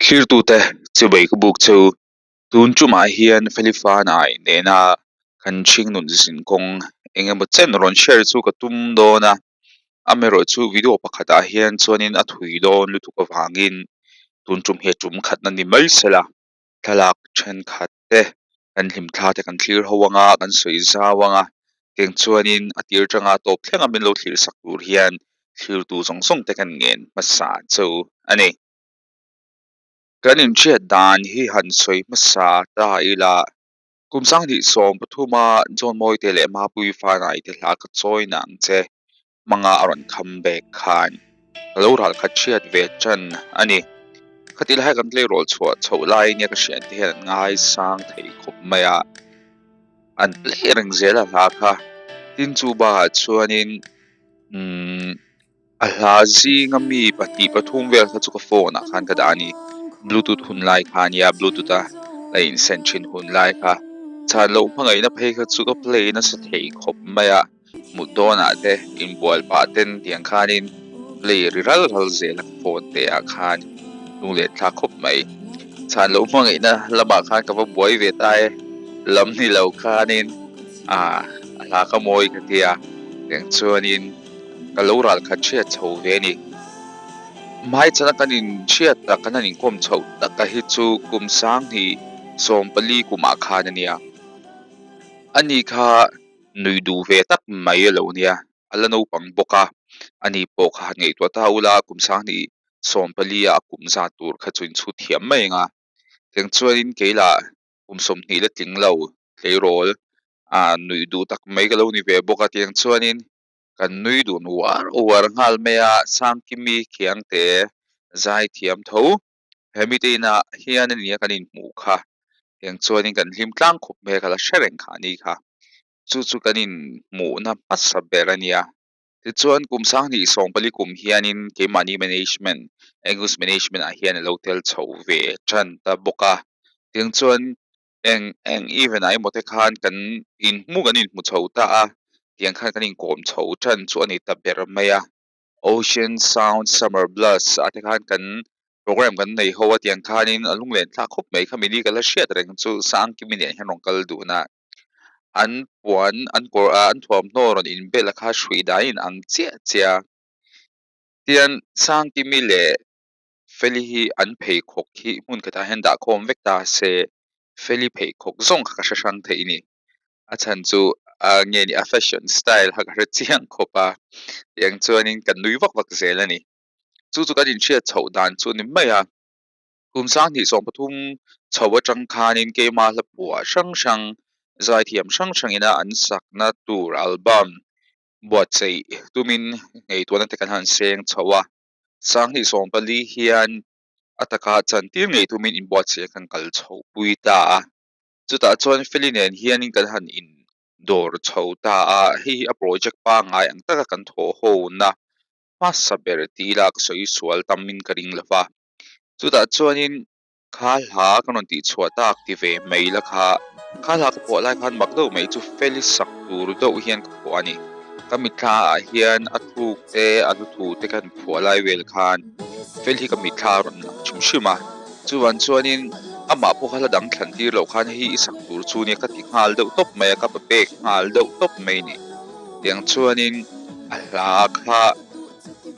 Thlir tu te chibai ka buk chu tun chuma hian Philiphan ai nena kan thing nun zin kong engemaw chen ron share chu ka tum dawna amero chu video pakhat ah hian chuanin a thui dawn lutuk awangin tun chum he chum khat na ni mai sela thalak then khat te kan hlim thla te kan thlir ho anga kan soi zawanga teng chuanin a tir tanga top thleng a min lo thlir sak tur hian thlir tu zong zong te kan ngen masa chu ani kan in chiat dan hi han soi masa ta ila kumsang di som pathuma John Moy te le ma pui fa nai te hla ka choi nang che manga aron comeback khan lo ral kha chiat ve chan ani khatil hai kan le rol chhuat chho lai nia ka hriat te hian ngai sang thei khop maya an ple reng zela hla kha tin chu ba chuanin um a hla zinga mi pahnih pathum vel kha chu ka phone ah khan ka dani bluetooth hun lai khan ya bluetooth a la in sen thin hun lai kha chan lo hmangai na phei kha chu ka play na sa thei khop maya mu dona te in bual pa ten tiang khanin play riral hal zel phone te a khan lung le thla khop mai chan lo hmangai na lama khan ka va buai ve tai lam ni lo khanin a ala ka moi ka tia teng chuanin ka lo ral kha thia chho ve ni mai chana kanin thia ta kananin kom chho ta ka hi chu kum sang ni som pali kuma khan ania ani kha nui du ve tak mai lo nia alano pang boka ani pok ha ngei to ta ula kum sang ni som pali a kum za tur kha chuin chu thiam mai nga teng chuanin keila kum som ni le ting lo tleirol a nui du tak mai ga lo ni ve boka teng chuanin kan nui du war war ngal mea sang kimi khiang te zai thiam tho hemi na hian ani kanin mu kha teng chuanin kan hlim tlang khop me kala shereng kha ni kha chu chu kanin mu na pasa berania ti chuan kum sang ni song pali kum hianin ke money management angus management a hian lo tel chho ve than ta boka teng chuan eng even ai mote khan kan in mu kan in mu chho ta a tiang khan kan in kom chho than chu ani ta ber maya ocean sound summer blues ate khan kan program kan nei ho tiang khanin alung len thla khop mai khamini kala hriat reng chu sang ki mine hian kal du na an puan an kor a an thuam hno ron in bela kha hrui da in ang chia chia tian sang ki mi le feli hi an phei khok hi mun kata hen da khom vek ta se feli phei khok zong kha sha sang thei ni a chan chu a nge ni a fashion style ha ka chiang khopa yang chuanin kan nui vak vak zel ani chu chu kan in chia chho dan chu ni mai a kum sang ni som pathum chhowa tang khanin ke ma la puwa sang sang zai thiam sang sang ina an sak na tur album buat chei tumin ngei tuan te kan han seng chhowa sang ni som pali hian ataka chan tir ngei tumin in buat che kan kal chho pui ta chuta chuan felinen hian in kan han in dor chho ta a hi a project pa ngai ang taka kan tho ho na ma saber ti lak soi sual tamin karing lawa chuta chuanin kha hla kanon ti chhuata active mai la kha hla ka pawh lai khan mak do mai chu feli sak tur do hian ka pawh ani kami thla ah hian a thuk te a lu thu te kan phuah lai vel khan fel hi kami thla ron lang chim shima chuan chuanin ama po khala dang thlan tir lo khan hi isak tur chu ni ka ti ngal do top mai ka pa pek ngal do top mai ni tiang chuanin a hla kha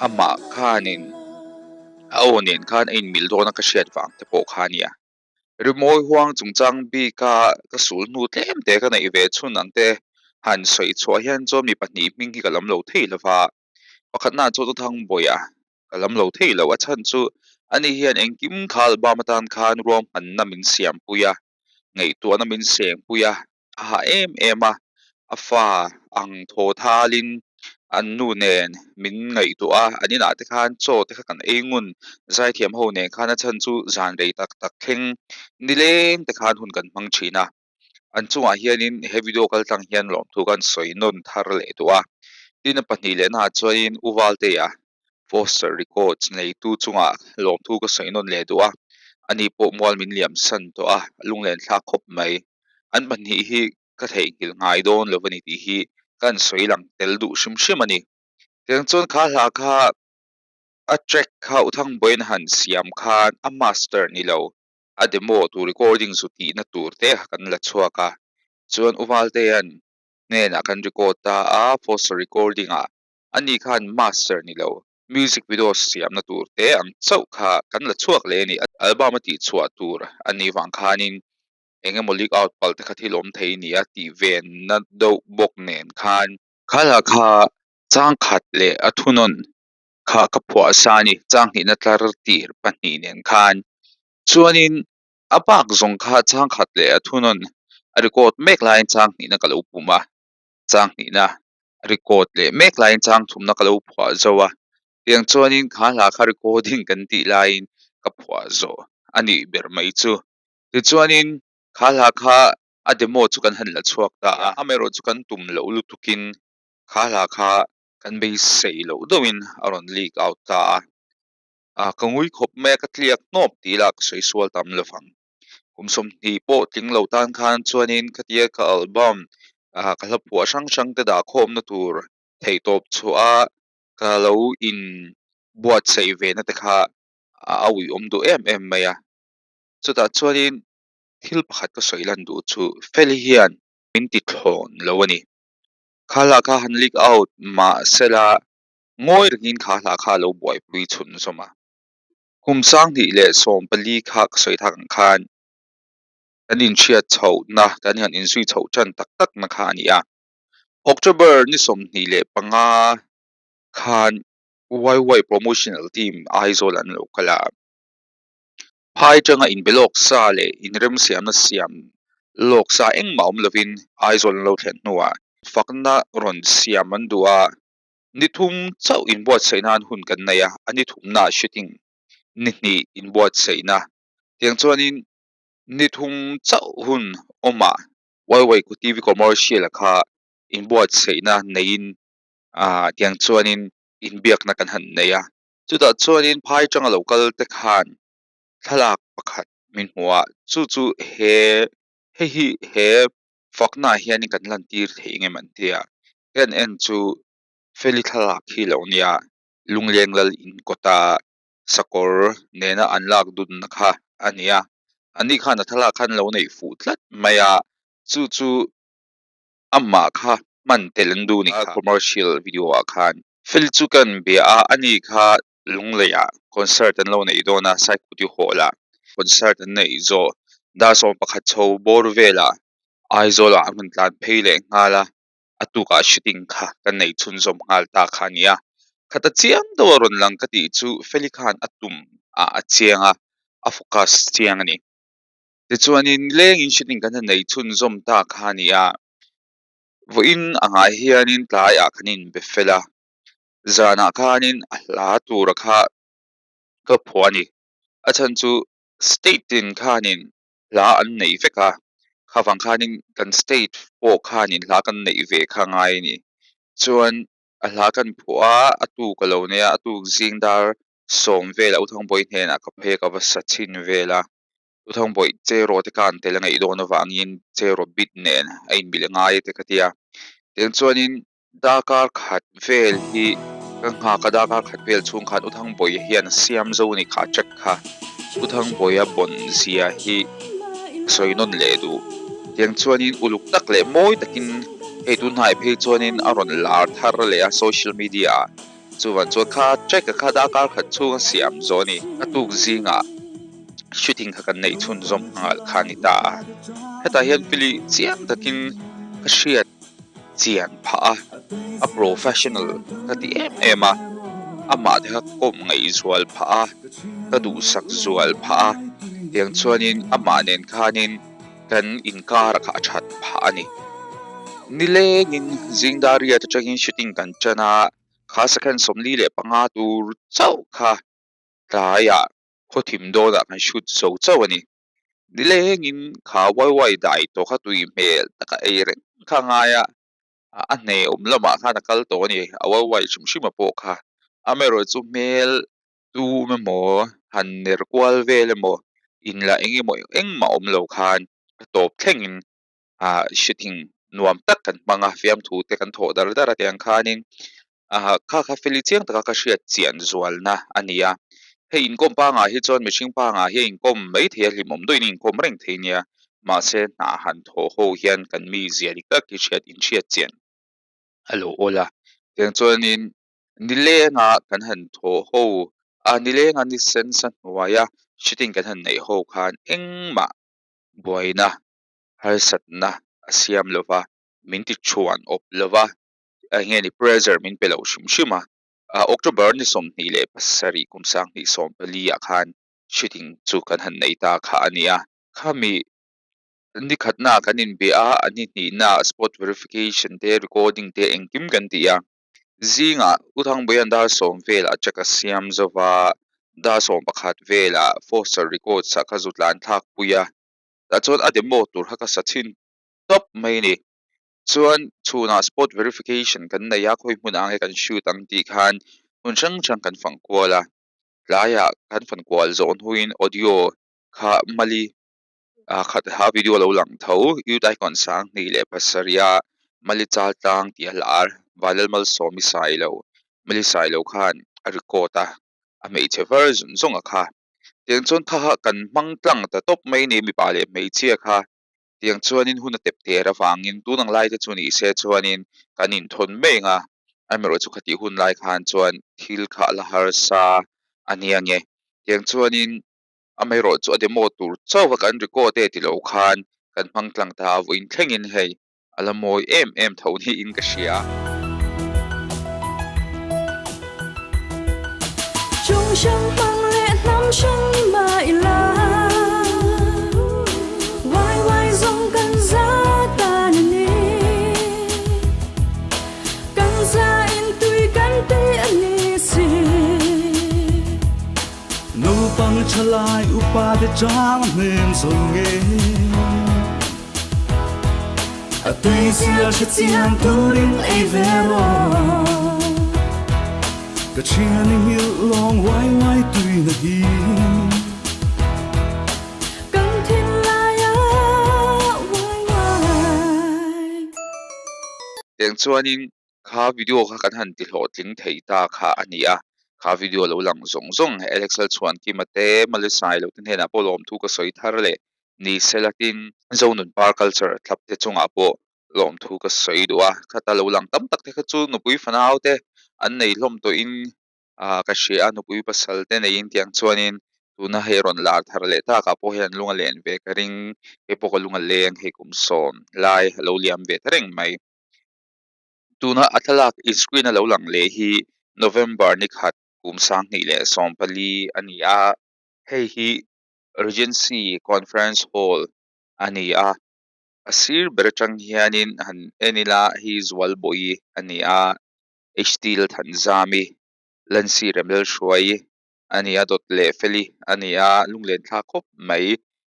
ama khanin a onin khan ein mil do na ka hriat wang te pawh khania rimoi huang chungchang bi ka sul nu tlem te ka nei ve chun ang te han soi chhuah hian chaw mi pahnih hming hi kalam lo thei lova pakhat na chaw to thang boya kalam lo thei lo a chan chu ani hian engkim khal ba matan khan rom han na min siam puya ngei tu na min seng puya a ha em ema afa ang tho thalin an nu nen min ngei tu a anina te khan chaw te kha kan eingun zai thiam ho ne khan a chan chu zan rei tak tak thleng nileng te khan hun kan hmang thina an chungah hianin he video kal tang hian lawm thu kan soi non thar le tu a tin a pahnih le na chuanin uwal te a foster records nei tu chunga lawm thu ka soi non le tu a ani pawh mual min liam san to a lunglen thla khop mai an pahnih hi ka thei kil ngai dawn lovani ti hi kan soi lang tel du hrim hrim ani teng chuan kha hla kha a track kha uthang boin han siam khan a master ni lo a demo tu recording su ti na tur te kan la chuaka chuan umalte an ne na kan record ta a post recording a ani khan master ni lo music video siam na tur te ang chau kha kan la chuak le ni album ti chua tur ani wang khanin engemaw leak out pal te kha thilawm thei ni a ti ven na do bok nen khan khala kha chang khat le a thunon kha ka phua sani chang hi na tlar tir pahnih nen khan chuanin apak zong kha chang khat le a thunon a record mek lain chang ni na kalo puma chang ni na record le mek lain chang thum na kalo phua zowa tiang chuanin khala kha recording kan ti lain ka phua zo ani ber mai chu ti chuanin khala kha a demo chu kan han la chuak ta a amero chu kan tum lo lutukin khala kha kan bei sei lo doin aron leak out ta a kangui khop me ka tliak nop ti lak sei sual tam lawang kumsom hi po ting lo tan khan chuanin khatia ka album a ka hlapua sang sang te da khom na tur thei top chu a ka lo in buat sei ve na te kha a awi om du em maya chuta chuanin thil pakhat ka soilan du chu fel hian min ti thlon lo ani khala kha han leak out ma sela ngoi ringin khala kha lo buai pui chun zoma kum sang ni le som pali kha soi thang khan kan in chia chho na kan han in sui chho chan tak tak na kha ni a October ni som ni le panga khan YY promotional team aizol an lo kala phai changa in belok sa le in rem siam na siam lok sa eng maum lovin aizol lo thlen nuwa fakna ron siam an duwa ni thum chau in buat sainan hun kan na ya ani thum na shooting ni ni in buat saina tiang chuanin ni thum chau hun oma YY ku TV commercial kha in buat saina nein tiang chuanin in biak na kan han neya chuta chuanin phai changa local te khan thalak pakhat min huwa chu chu he fakna hian kan lan tir thei nge man tia ken en chu feli thalak hi lo nia lungleng lal in kota sakor nena anlak dun na kha ania ani khan na thalak khan lo nei fu tlat maya chu chu amma kha man telendu ni kha commercial video a khan fil chu kan be a ani kha lungleya concert an lo nei dona sai kuti hola concert an nei zo da som pakhat chho bor vela aizola amun tlan pheile ngala atuka shooting kha kan nei chun zom ngal ta khania khata chiang do ron lang ka ti chu felikhan atum a chianga a focus chiang ani ti chuanin leng in shooting kan nei chun zom ta khania vo in anga hianin tlai a khanin befela zana khanin a hla tur kha ka phuani a chan chu state tin khanin la an nei veka khawang khanin kan state po khanin la kan nei ve kha ngai ni chuan a hla kan phua atu ka lo ne atu zingdar som vela uthang boi hena ka phe ka va sachin vela uthang boi che ro te kan te la ngai do na wangin che ro bit nen ai bil ngai te katia ten chuanin dakar khat vel hi kan nga ka dakar khat vel chung khat uthang boi hian siam zo ni kha chak kha uthang boi a bon zia hi soinon le du tiang chuanin uluk tak le moi takin he tun hai phe chuanin aron lar thar le a social media chuwan chu kha check kha dakar khat chung siam zo ni atuk zinga shooting kha kan nei chun zom ngal khani ta heta hian pili chiang takin ka hriat chian pha a professional ka ti em ama de ha kom ngai zual pha ka du sak zual pha tiang chuanin ama nen khanin kan inkar kha that pha ani nilengin zingdaria ta changin shooting kan chana khasa kan somli le panga tur chau kha taya khothim do da kan shoot so chawani nilengin kha wai dai to kha tui mel taka eire kha ngaya a ne lama kha na kal to ni awai chum shima po kha amero chu mel tu me mo han ner kwal vele mo in la engi mo eng ma lo khan top thlengin shooting nuam tak kan manga fiam thu te kan tho dar dar ateng khanin kha feli chiang taka ka hriat chian zual na ania hei inkom pa nga hi chuan mihring pa nga hi inkom mai thei a hlim awm deuhin inkom reng thei nia mahse hna han thaw ho hian kan mi ziadik tak hi hriat in hriat chian alo ola tiang chuanin ni lenga kan han thaw ho ni lenga ni sen san hnuaia hriting kan han nei ho khan engmah buaina harsatna a siam lova min ti thuan op lova nge ni pressure min pelo shim shima October ni som ni le pasari kumsang ni som pali akhan shooting chu kan han nei ta kha ania khami ni khatna kanin be a ani ni na spot verification te recording te engkim kan ti ya zinga uthang boyan da som vela chaka siam zova da som pakhat vela foster record sa khazutlan thak puya da chon ade mo tur haka sachin top mai ni chuan chuna spot verification kan na ya khoi mun ang kan shoot ang ti khan hun chang chang kan phang kwala laya kan fan kwal zon huin audio kha mali khat ha video lo lang tho yu dai kon sang ni le pasaria mali chal tang ti alar valal mal so mi sai lo khan a recordta a mei che version zong a kha tiang chon tha kan mang tlang ta top mai ni mi pa le mei chia kha tiang chuanin hun a tep te ra wangin tu nang lai te chuni se chuanin kanin thon me nga amero chu khati hun lai khan chuan thil kha la har sa aniange tiang chuanin amero chu ademo tur chawa kan record te ti lo khan kan mang tlang ta voin thlengin hei alamoi em thoni in ka hria钟声猛烈，男生你买啦，歪歪总跟着打你，跟在应对跟对你是。nụ băng trở lại upa để trắng nên sông nghe tuy giờ sẽ chiang tu đến ai về rồi cái chuyện hiểu lòng quay quay tuy là gì Cần thiên lai á,歪歪。 tiang chuanin kha video kha kan han ti hlo tling thei ta kha ania kha video lo lang zong zong Alexel chuan ki mate malisai lo tin hena polom thu ka soi thar le ni selatin zonun par culture thlap te chunga po lom thu ka soi duwa khata lo lang tam tak te kha chu nupui fanau te an nei hlom to in ka hria nupui pasal te nei in tiang chuanin tuna heron lar thar le ta ka po hian lunga len ve ka ring e po ka lunga leng he kum som lai lo liam ve thareng mai tuna athalak screen a lo lang le hi November ni khat kumsang ni le sompali ania hei hi Regency Conference Hall ania asir berachang hianin han enila hi zwalboi ania stil thanzami lansi remel shwai ania dot le feli ania lunglen tha khop mai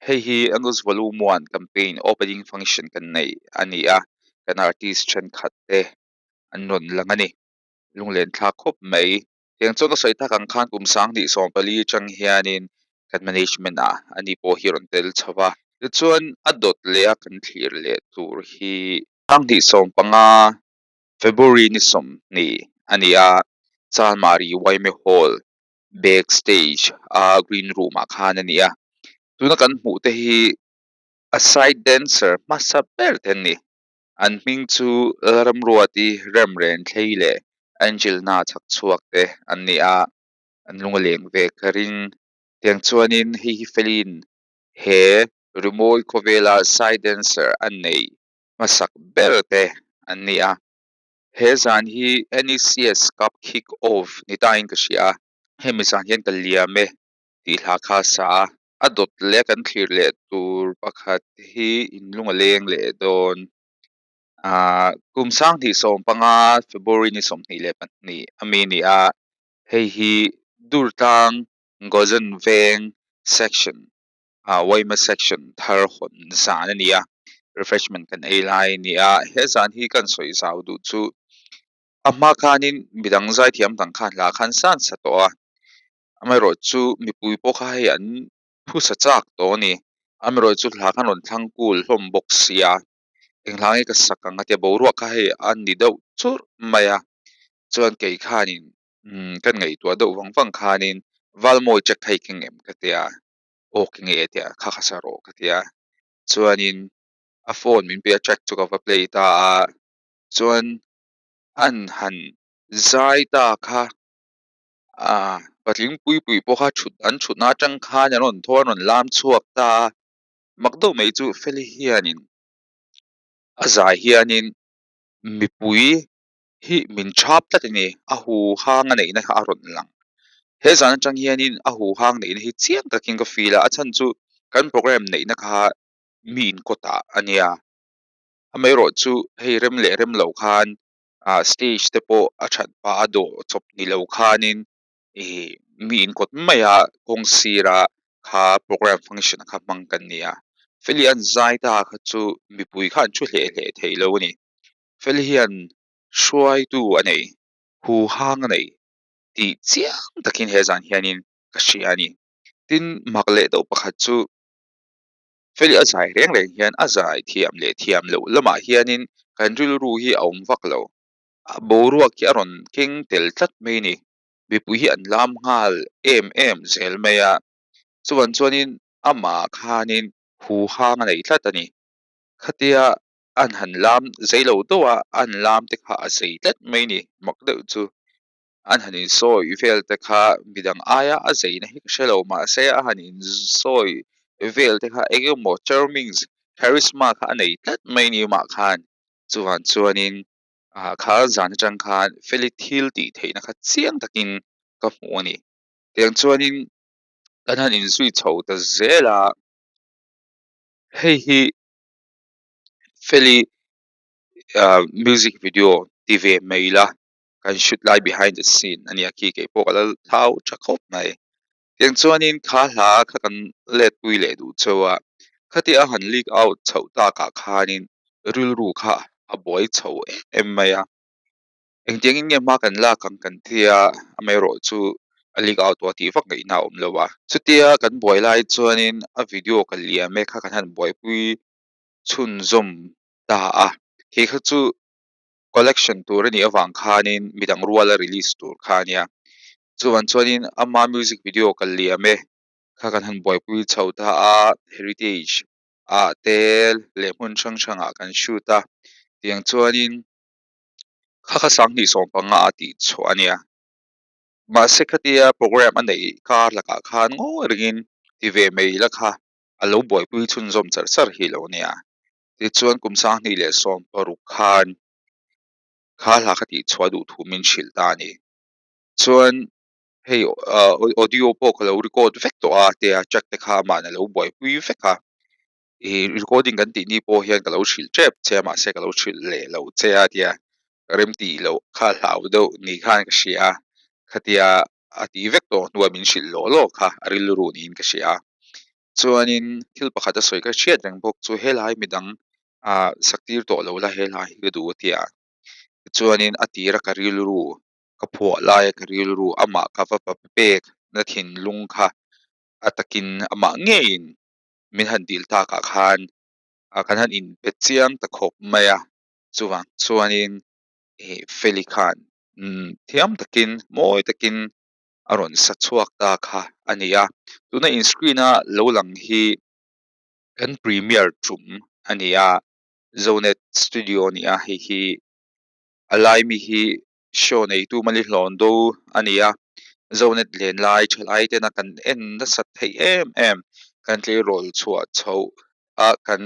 hei hi angus volume 1 campaign opening function kan nei ania kan artist chen khatte annon langani lunglen thla khop mai tiang chona soita kang khan kum sang ni som pali chang hianin kan management ani po hiron tel chawa chuan adot le a kan thlir le tur hi ang ni som panga February ni som ni ania chan mari waime hall backstage green room a khan ania tuna kan hmu te hi a side dancer masa ber ten ni an hming chu ramruati remren thleile angel na chak chuak te an ni a an lunga leng ve karin tiang chuanin hi felin he rumoi kovela side dancer an nei masak belte an ni a he zan hi NECS cup kick off ni ta in ka hria he mi zan hian ka liame ti hla kha sa adot le kan thlir le tur pakhat hi in lunga leng le don kumsang ni som panga February ni som ni le pan ni ami ni a hei hi durtang gozen veng section waima section thar hon zan ani a refreshment kan ei lai ni a he zan hi kan soi zau du chu amma khanin midang zai thiam tang khan la khan san sa to a amero chu mipui po kha hi an phu sa chak to ni amero chu hla khan on thlang kul hlom box sia englangai ka sakang ate boruak kha he an ni deuh chur maya chuan kei khanin kan ngei tua do wang khanin valmoi check thei kengem katia o kenge tia kha khasaro katia chuanin a phone min pe check chu ka play ta chuan an han zai ta kha patling pui po kha thut na tang kha nya ron thor non lam chuak ta makdo mei chu feli hianin azai hianin mipui hi min chap tatini a hu hanga nei na a ron lang he zan tang hianin a hu hang nei na hi chiang takin ka fila a chan chu kan program nei na kha min kota ania amei ro chu hei rem lo khan stage te po a that pa ado chop ni lo khanin e min kot maya kong sira kha program function kha mang kan nia feli an zai ta kha chu mipui khan chu hle thei lo ni feli hian shuai tu anei hu hang anei ti chiang takin he zan hianin ka hriani tin makle do pakhat chu feli a zai reng reng hian a zai thiam lo lama hianin kan ril ru hi a awm vak lo a boruak hi a ron keng tel tlat mai ni mipui hi an lam ngal em zel mai a chuanin ama khanin hu hang anei tlat ani khatia an han lam zeilo dowa an lam te kha a zei tlat mai ni makdeuh chu an hanin sawi vel te kha midang aya a zeina hi shelo ma se a hanin sawi vel te kha engemaw charming charisma kha anei tlat mai ni ma khan chuanin kha zan atang khan feli thil ti theina kha chiang takin ka hmu ani tiang chuanin kan hanin zui chho ta zela hei hi feli music video TV maila kan shoot lai behind the scene ania ki ke pokal thau chakhop mai tiang chuanin kha hla kha kan let pui le du chowa khati a han leak out chho ta ka khanin ril ru kha a boy chho em maya engtiang in nge ma kan la kan thia amei ro chu a leak out wa ti vak ngai na om lowa chutia kan boy lai chuanin a video kan lia me kha kan han boy pui chun zom ta a he kha chu collection tur ani awang khanin midang ruala release tur khania chuanin ama music video kan lia me kha kan han boy pui chhota a heritage a tel le hmun chang a kan shoot a tiang chuanin kha sang ni som panga ati chhuania ma sekhatia program anei kar laka khan ngo ringin tive mei la kha alo boy pui chun zom char hi lo nia ti chuan kum sang ni le som paru khan kha la khati chhuadu thu min shil ta ni chuan hei audio po khalo record vek to a te a check te kha ma na lo boy pui veka recording kan ti ni po hian kalau shil chep chema se kalau shil le lo che a dia rem ti lo kha hlau do ni khan ka shia khatia ati vek to nuwa min shil lo kha aril ru nin ka shia chuanin thil pakhat a soi ka hriat reng bawk chu helai midang saktir to lo la helai hi du tia chuanin atira ka ril ru ka phua lai ka ril ru ama ka va pa pek na thin lung kha atakin ama ngein min han dil ta ka khan kan han in pe chiang ta khop maya chuanin feli khan thiam takin mawi takin aron sa chuak ta kha ania tuna in screen a lo lang hi kan premier chum ania zonet studio ni a hi alai mi hi show nei tu mali hlon do ania zonet len lai thalai te na kan en na sat thei em kan tle rol chhuat chho a kan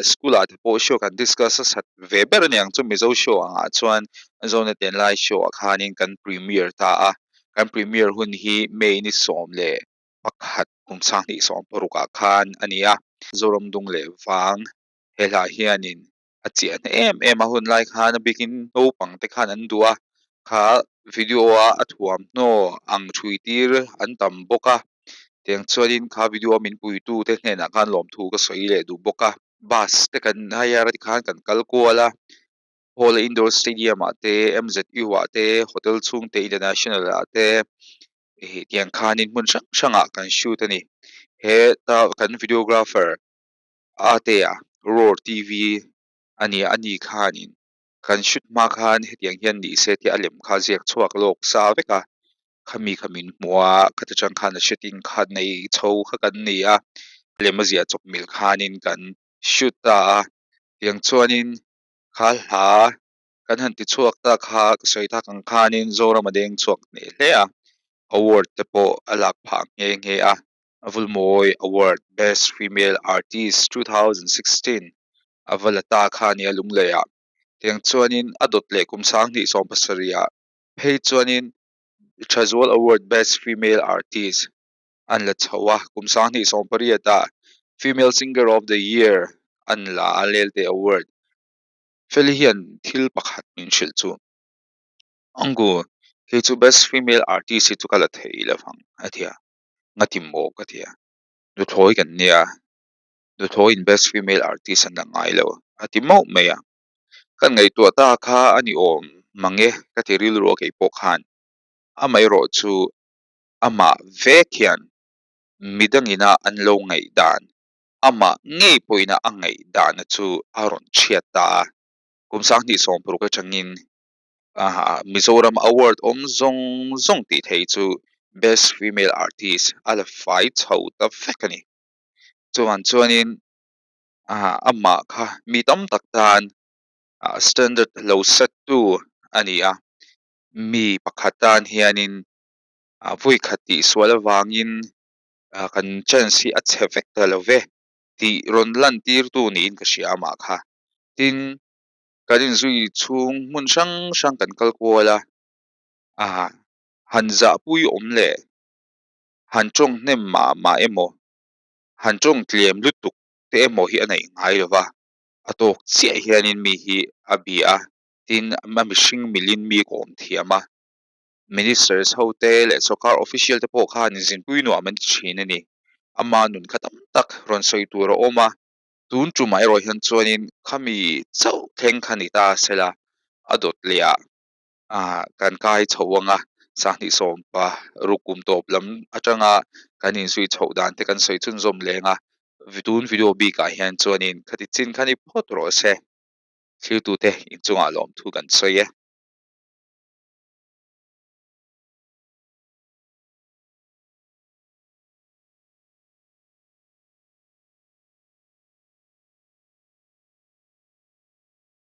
school at po show kan discuss sat veber niang chu mizo show anga chuan zonet len lai show a khanin kan premier ta a kan premier hun hi mei ni som le pakhat kum sang ni som paruka khan ania zorom dung le wang hela hianin achian em a hun lai khan a bikin no pang te khan an dua kha video a athuam no ang thui tir an tam boka tiang chuanin kha video min pui tu te hne na khan lom thu ka soi le du boka bus te kan haya ra khan kan kal kuala hall indoor stadium ate MZU ate hotel chung te international ate tiang khanin mun sang kan shoot ani he ta kan videographer ate a roar TV ani khanin kan shoot ma khan hetiang hian ni se ti alem kha ziak chuak lok sa veka khami khamin muwa khata chang khan a shooting khan nei chho kha kan ni a lemazia chok mil khanin kan shoot ta tiang chuanin khal ha kan han ti chuak ta kha soi ta kan khanin zora madeng chuak ne hle a award te po alak phang nge a avulmoi award best female artist 2016 avalata khani alungleya tiang chuanin adot le kumsang ni som pasaria phei chuanin Chazwal award best female artist an la chawa kumsang ni som pariata female singer of the year an la alel te award felihian thil pakhat min shil chu angu ke chu best female artist chu kala thei la phang athia ngatim mo ka thia du thoi kan nia du thoi in best female artist an ngai lo atimo meya kan ngai tu ta kha ani om mange ka tiril ro ke pokhan amai ro chu ama vekian midangina an lo ngai dan ama ngei poina angai dan chu aron chiata kumsang ni som pro ka changin Mizoram award zong zong ti thei chu best female artist ala fight chho ta fekani chuanin ama kha mi tam tak tan standard lo set tu ania mi pakhatan hianin vui khati swala wangin kan chance hi a chhevek ta love ti ron lan tir tu ni in ka siama kha tin kadin zui chung mun sang sang kan kal kwala hanza pui omle hanchong nem ma emo hanchong tlem lutuk te emo hi anai ngai lova atok che hianin mi hi abia tin ma mishing milin mi kom thiama ministers hotel sokar official te po khan zin puino aman chhin ani ama nun khatam tak ron soi tur oma tun chu mai ro hian chuanin khami chau thleng khani ta sela adot lia kan kai chhawanga sahni sompa rukum top lam atanga kanin sui chhodan te kan soi chun zom lenga vidun video bi ka hian chuanin khati chin khani photro se thil tu te in chunga lom thu kan soye